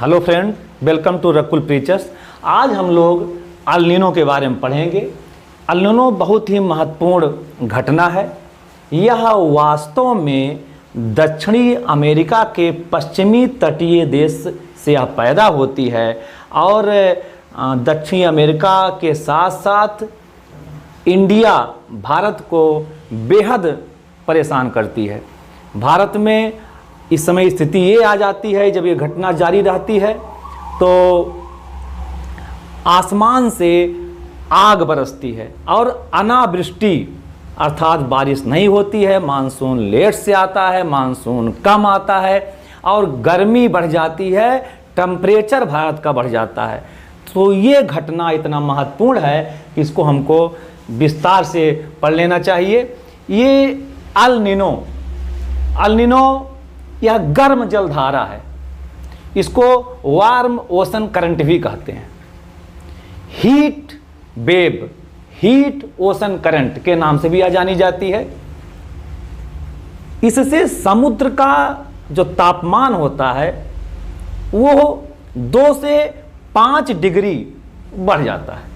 Hello friend, welcome to Rakul preachers. आज हम लोग अल नीनो के बारे में पढ़ेंगे। अल नीनो बहुत ही महत्वपूर्ण घटना है। यह वास्तव में दक्षिणी अमेरिका के पश्चिमी तटीय देश से यह पैदा होती है और दक्षिणी अमेरिका के साथ साथ इंडिया, भारत को बेहद परेशान करती है। भारत में इस समय स्थिति ये आ जाती है, जब ये घटना जारी रहती है तो आसमान से आग बरसती है और अनावृष्टि अर्थात बारिश नहीं होती है। मानसून लेट से आता है, मानसून कम आता है और गर्मी बढ़ जाती है, टेम्परेचर भारत का बढ़ जाता है। तो ये घटना इतना महत्वपूर्ण है कि इसको हमको विस्तार से पढ़ लेना चाहिए। ये अल नीनो यह गर्म जलधारा है। इसको वार्म ओशन करंट भी कहते हैं। Heat wave, heat ocean current के नाम से भी यह जानी जाती है। इससे समुद्र का जो तापमान होता है वो 2 से 5 डिग्री बढ़ जाता है।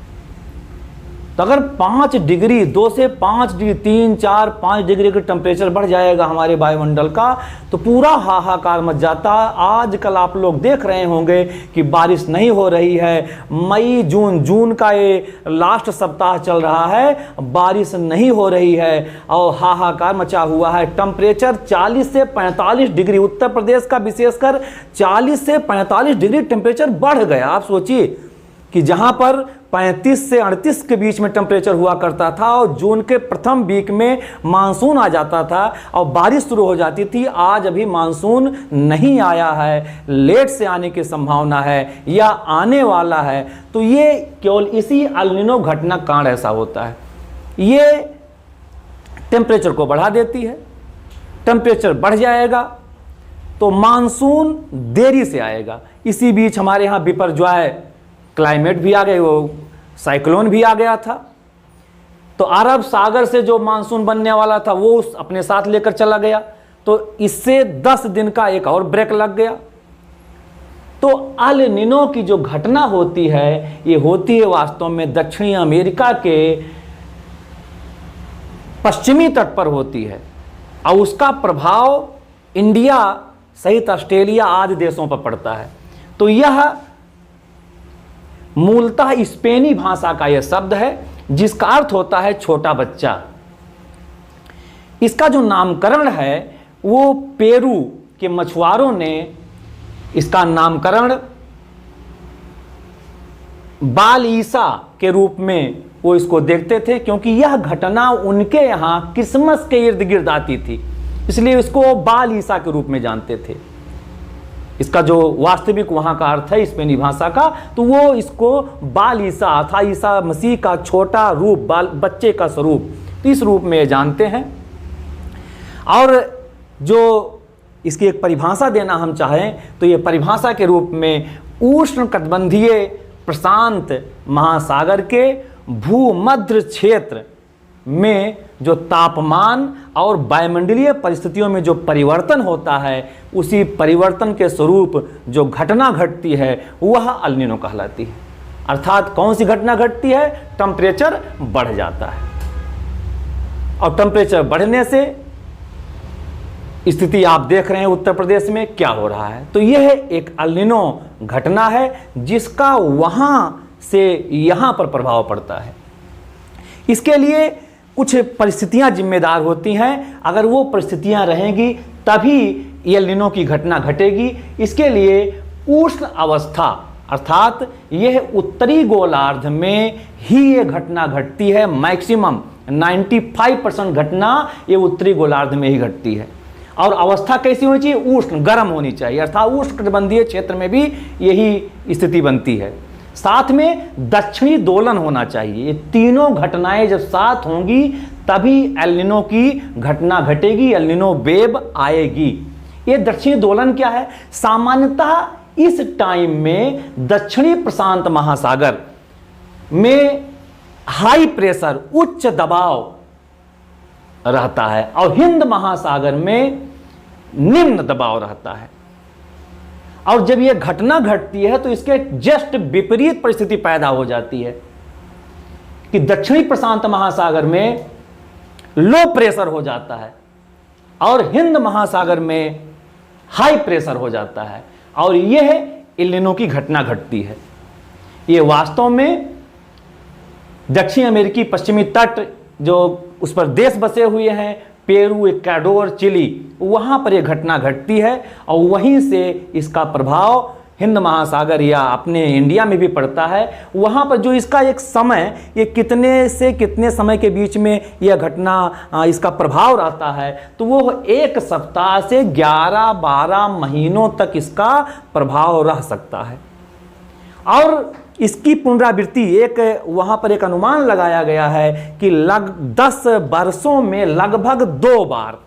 तो अगर 5 डिग्री, 2 से 5 डिग्री, 3, 4, 5 डिग्री का टेम्परेचर बढ़ जाएगा हमारे वायुमंडल का, तो पूरा हाहाकार मच जाता है। आजकल आप लोग देख रहे होंगे कि बारिश नहीं हो रही है। मई, जून का ये लास्ट सप्ताह चल रहा है, बारिश नहीं हो रही है और हाहाकार मचा हुआ है। टेम्परेचर 40 से 45 डिग्री, उत्तर प्रदेश का विशेषकर 40 से 45 डिग्री टेम्परेचर बढ़ गया। आप सोचिए कि जहां पर 35 से 38 के बीच में टेम्परेचर हुआ करता था और जून के प्रथम वीक में मानसून आ जाता था और बारिश शुरू हो जाती थी, आज अभी मानसून नहीं आया है, लेट से आने की संभावना है या आने वाला है। तो ये केवल इसी अल नीनो घटना कारण ऐसा होता है। ये टेम्परेचर को बढ़ा देती है। टेम्परेचर बढ़ जाएगा तो मानसून देरी से आएगा। इसी बीच हमारे यहाँ बिपरजॉय क्लाइमेट भी आ गए, वो साइक्लोन भी आ गया था। तो अरब सागर से जो मानसून बनने वाला था वो अपने साथ लेकर चला गया, तो इससे 10 दिन का एक और ब्रेक लग गया। तो अल नीनो की जो घटना होती है, ये होती है वास्तव में दक्षिणी अमेरिका के पश्चिमी तट पर होती है और उसका प्रभाव इंडिया सहित ऑस्ट्रेलिया आदि देशों पर पड़ता है। तो यह मूलतः स्पेनी भाषा का यह शब्द है जिसका अर्थ होता है छोटा बच्चा। इसका जो नामकरण है वो पेरू के मछुआरों ने इसका नामकरण बाल ईसा के रूप में वो इसको देखते थे, क्योंकि यह घटना उनके यहाँ क्रिसमस के इर्द गिर्द आती थी, इसलिए इसको बाल ईसा के रूप में जानते थे। इसका जो वास्तविक वहाँ का अर्थ है स्पेनी भाषा का, तो वो इसको बाल ईसा था, ईसा मसीह का छोटा रूप, बाल बच्चे का स्वरूप, तो इस रूप में जानते हैं। और जो इसकी एक परिभाषा देना हम चाहें तो ये परिभाषा के रूप में उष्णकटिबंधीय प्रशांत महासागर के भूमध्य क्षेत्र में जो तापमान और वायुमंडलीय परिस्थितियों में जो परिवर्तन होता है, उसी परिवर्तन के स्वरूप जो घटना घटती है वह अल नीनो कहलाती है। अर्थात कौन सी घटना घटती है? टेम्परेचर बढ़ जाता है और टेम्परेचर बढ़ने से स्थिति आप देख रहे हैं उत्तर प्रदेश में क्या हो रहा है। तो यह एक अल नीनो घटना है जिसका वहां से यहां पर प्रभाव पड़ता है। इसके लिए कुछ परिस्थितियां जिम्मेदार होती हैं। अगर वो परिस्थितियां रहेंगी तभी अल नीनो की घटना घटेगी। इसके लिए उष्ण अवस्था अर्थात यह उत्तरी गोलार्ध में ही ये घटना घटती है। मैक्सिमम 95% घटना ये उत्तरी गोलार्ध में ही घटती है। और अवस्था कैसी होनी चाहिए? उष्ण, गर्म होनी चाहिए, अर्थात उष्णकटिबंधीय क्षेत्र में भी यही स्थिति बनती है। साथ में दक्षिणी दोलन होना चाहिए। ये तीनों घटनाएं जब साथ होंगी तभी एल नीनो की घटना घटेगी, एल नीनो वेव आएगी। ये दक्षिणी दोलन क्या है? सामान्यतः इस टाइम में दक्षिणी प्रशांत महासागर में हाई प्रेशर, उच्च दबाव रहता है और हिंद महासागर में निम्न दबाव रहता है। और जब यह घटना घटती है तो इसके जस्ट विपरीत परिस्थिति पैदा हो जाती है कि दक्षिणी प्रशांत महासागर में लो प्रेशर हो जाता है और हिंद महासागर में हाई प्रेशर हो जाता है, और यह एल नीनो की घटना घटती है। यह वास्तव में दक्षिण अमेरिकी पश्चिमी तट जो उस पर देश बसे हुए हैं, पेरू, इक्वाडोर, चिली, वहां पर यह घटना घटती है और वहीं से इसका प्रभाव हिंद महासागर या अपने इंडिया में भी पड़ता है। वहाँ पर जो इसका एक समय, ये कितने से कितने समय के बीच में यह घटना इसका प्रभाव रहता है, तो वो 1 सप्ताह से 11-12 महीनों तक इसका प्रभाव रह सकता है। और इसकी पुनरावृत्ति एक वहाँ पर एक अनुमान लगाया गया है कि 10 वर्षों में लगभग 2 बार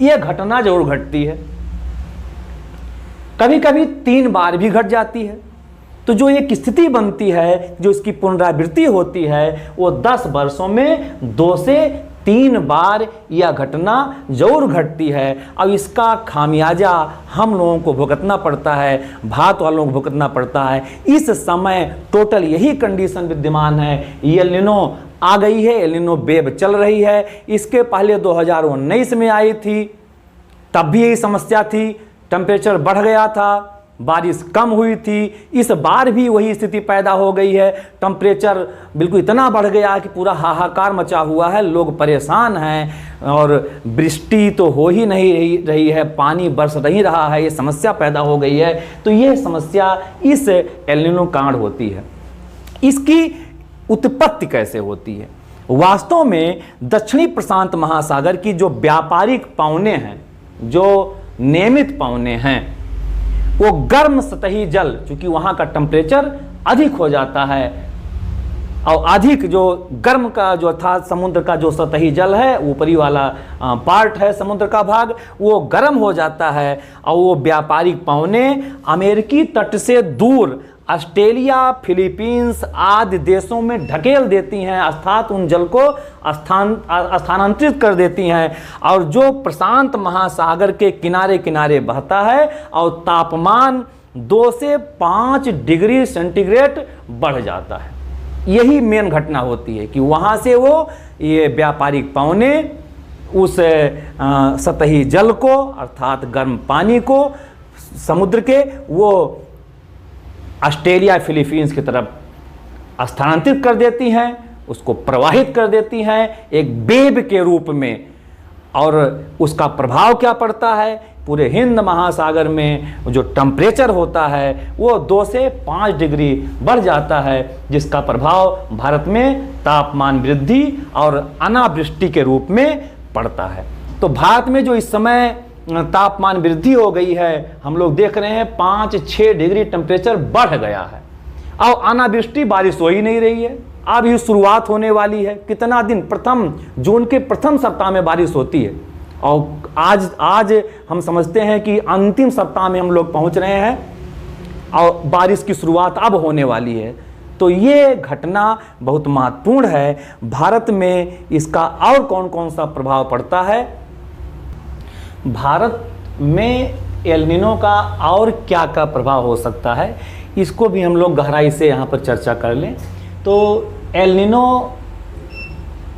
यह घटना जरूर घटती है, कभी कभी 3 बार भी घट जाती है। तो जो एक स्थिति बनती है, जो इसकी पुनरावृत्ति होती है, वो 10 वर्षों में 2 से 3 बार यह घटना जरूर घटती है। अब इसका खामियाजा हम लोगों को भुगतना पड़ता है, भारत वालों को भुगतना पड़ता है। इस समय टोटल यही कंडीशन विद्यमान है। एल नीनो आ गई है, एल नीनो वेव चल रही है। इसके पहले 2019 में आई थी, तब भी यही समस्या थी, टेम्परेचर बढ़ गया था, बारिश कम हुई थी। इस बार भी वही स्थिति पैदा हो गई है, टेम्परेचर बिल्कुल इतना बढ़ गया कि पूरा हाहाकार मचा हुआ है, लोग परेशान हैं और वृष्टि तो हो ही नहीं रही है, पानी बरस नहीं रहा है, ये समस्या पैदा हो गई है। तो ये समस्या इस एल नीनो कारण होती है। इसकी उत्पत्ति कैसे होती है? वास्तव में दक्षिणी प्रशांत महासागर की जो व्यापारिक पौने हैं, जो नियमित पौने हैं, वो गर्म सतही जल, चूंकि वहां का टेम्परेचर अधिक हो जाता है और अधिक जो गर्म का जो अर्थात समुद्र का जो सतही जल है, ऊपरी वाला पार्ट है समुद्र का भाग, वो गर्म हो जाता है और वो व्यापारिक पौने अमेरिकी तट से दूर ऑस्ट्रेलिया, फिलीपींस आदि देशों में ढकेल देती हैं, अर्थात उन जल को स्थानांतरित कर देती हैं, और जो प्रशांत महासागर के किनारे किनारे बहता है और तापमान 2 से 5 डिग्री सेंटीग्रेड बढ़ जाता है। यही मेन घटना होती है कि वहाँ से वो ये व्यापारिक पौने उस सतही जल को अर्थात गर्म पानी को समुद्र के वो ऑस्ट्रेलिया, फिलीपींस की तरफ स्थानांतरित कर देती हैं, उसको प्रवाहित कर देती हैं एक वेव के रूप में। और उसका प्रभाव क्या पड़ता है? पूरे हिंद महासागर में जो टेम्परेचर होता है वो 2 से 5 डिग्री बढ़ जाता है, जिसका प्रभाव भारत में तापमान वृद्धि और अनावृष्टि के रूप में पड़ता है। तो भारत में जो इस समय तापमान वृद्धि हो गई है, हम लोग देख रहे हैं 5-6 डिग्री टेम्परेचर बढ़ गया है और अनावृष्टि, बारिश हो ही नहीं रही है। अब ये शुरुआत होने वाली है, कितना दिन, प्रथम जून के प्रथम सप्ताह में बारिश होती है और आज हम समझते हैं कि अंतिम सप्ताह में हम लोग पहुंच रहे हैं और बारिश की शुरुआत अब होने वाली है। तो ये घटना बहुत महत्वपूर्ण है। भारत में इसका और कौन कौन सा प्रभाव पड़ता है? भारत में एल नीनो का और क्या क्या प्रभाव हो सकता है, इसको भी हम लोग गहराई से यहाँ पर चर्चा कर लें। तो एल नीनो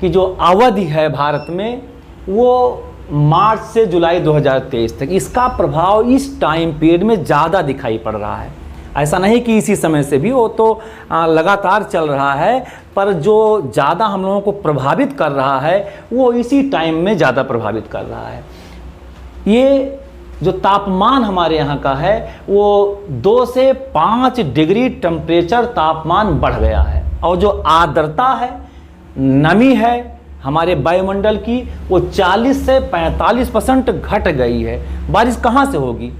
की जो अवधि है भारत में, वो मार्च से जुलाई 2023 तक, इसका प्रभाव इस टाइम पीरियड में ज़्यादा दिखाई पड़ रहा है। ऐसा नहीं कि इसी समय से भी, वो तो लगातार चल रहा है, पर जो ज़्यादा हम लोगों को प्रभावित कर रहा है वो इसी टाइम में ज़्यादा प्रभावित कर रहा है। ये जो तापमान हमारे यहाँ का है वो 2 से 5 डिग्री टेम्परेचर तापमान बढ़ गया है, और जो आर्द्रता है, नमी है हमारे वायुमंडल की, वो 40 से 45% घट गई है। बारिश कहाँ से होगी?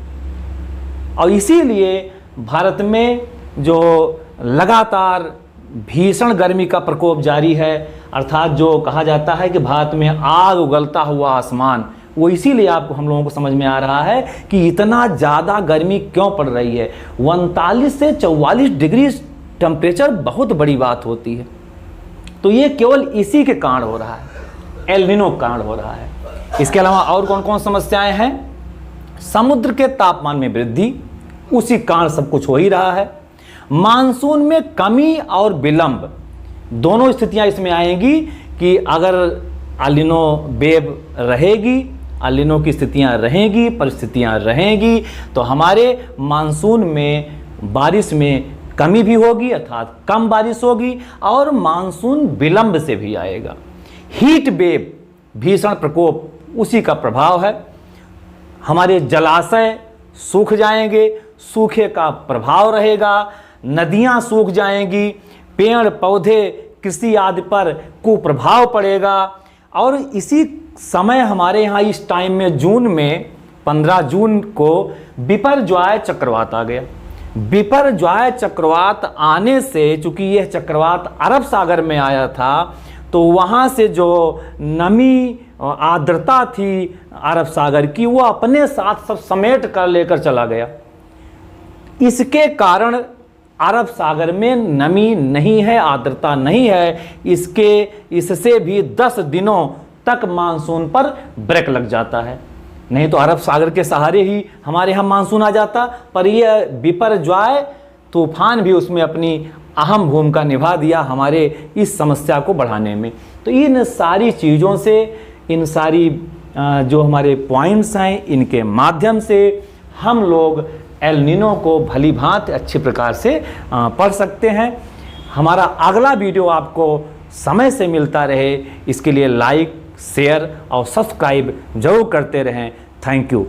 और इसीलिए भारत में जो लगातार भीषण गर्मी का प्रकोप जारी है, अर्थात जो कहा जाता है कि भारत में आग उगलता हुआ आसमान, वो इसीलिए आपको हम लोगों को समझ में आ रहा है कि इतना ज़्यादा गर्मी क्यों पड़ रही है। 39 से 44 डिग्री टेम्परेचर बहुत बड़ी बात होती है। तो ये केवल इसी के कारण हो रहा है, एल नीनो के कारण हो रहा है। इसके अलावा और कौन कौन समस्याएं हैं? समुद्र के तापमान में वृद्धि, उसी कारण सब कुछ हो ही रहा है। मानसून में कमी और विलंब दोनों स्थितियां इसमें आएंगी कि अगर अलिनो वेव रहेगी, अलिनो की स्थितियां रहेंगी, परिस्थितियां रहेंगी, तो हमारे मानसून में बारिश में कमी भी होगी, अर्थात कम बारिश होगी, और मानसून विलंब से भी आएगा। हीट वेव, भीषण प्रकोप, उसी का प्रभाव है। हमारे जलाशय सूख जाएंगे, सूखे का प्रभाव रहेगा, नदियां सूख जाएंगी, पेड़ पौधे कृषि आदि पर कुप्रभाव पड़ेगा। और इसी समय हमारे यहाँ इस टाइम में जून में 15 जून को बिपरजॉय चक्रवात आ गया। बिपरजॉय चक्रवात आने से, चूंकि यह चक्रवात अरब सागर में आया था, तो वहाँ से जो नमी आर्द्रता थी अरब सागर की, वो अपने साथ सब समेट कर लेकर चला गया। इसके कारण अरब सागर में नमी नहीं है, आर्द्रता नहीं है। इससे भी 10 दिनों तक मानसून पर ब्रेक लग जाता है। नहीं तो अरब सागर के सहारे ही हमारे यहाँ मानसून आ जाता, पर यह बिपरजॉय तूफान भी उसमें अपनी अहम भूमिका निभा दिया हमारे इस समस्या को बढ़ाने में। तो इन सारी चीज़ों से, इन सारी जो हमारे पॉइंट्स हैं, इनके माध्यम से हम लोग एल नीनो को भली भांति अच्छी प्रकार से पढ़ सकते हैं। हमारा अगला वीडियो आपको समय से मिलता रहे, इसके लिए लाइक, शेयर और सब्सक्राइब जरूर करते रहें। Thank you.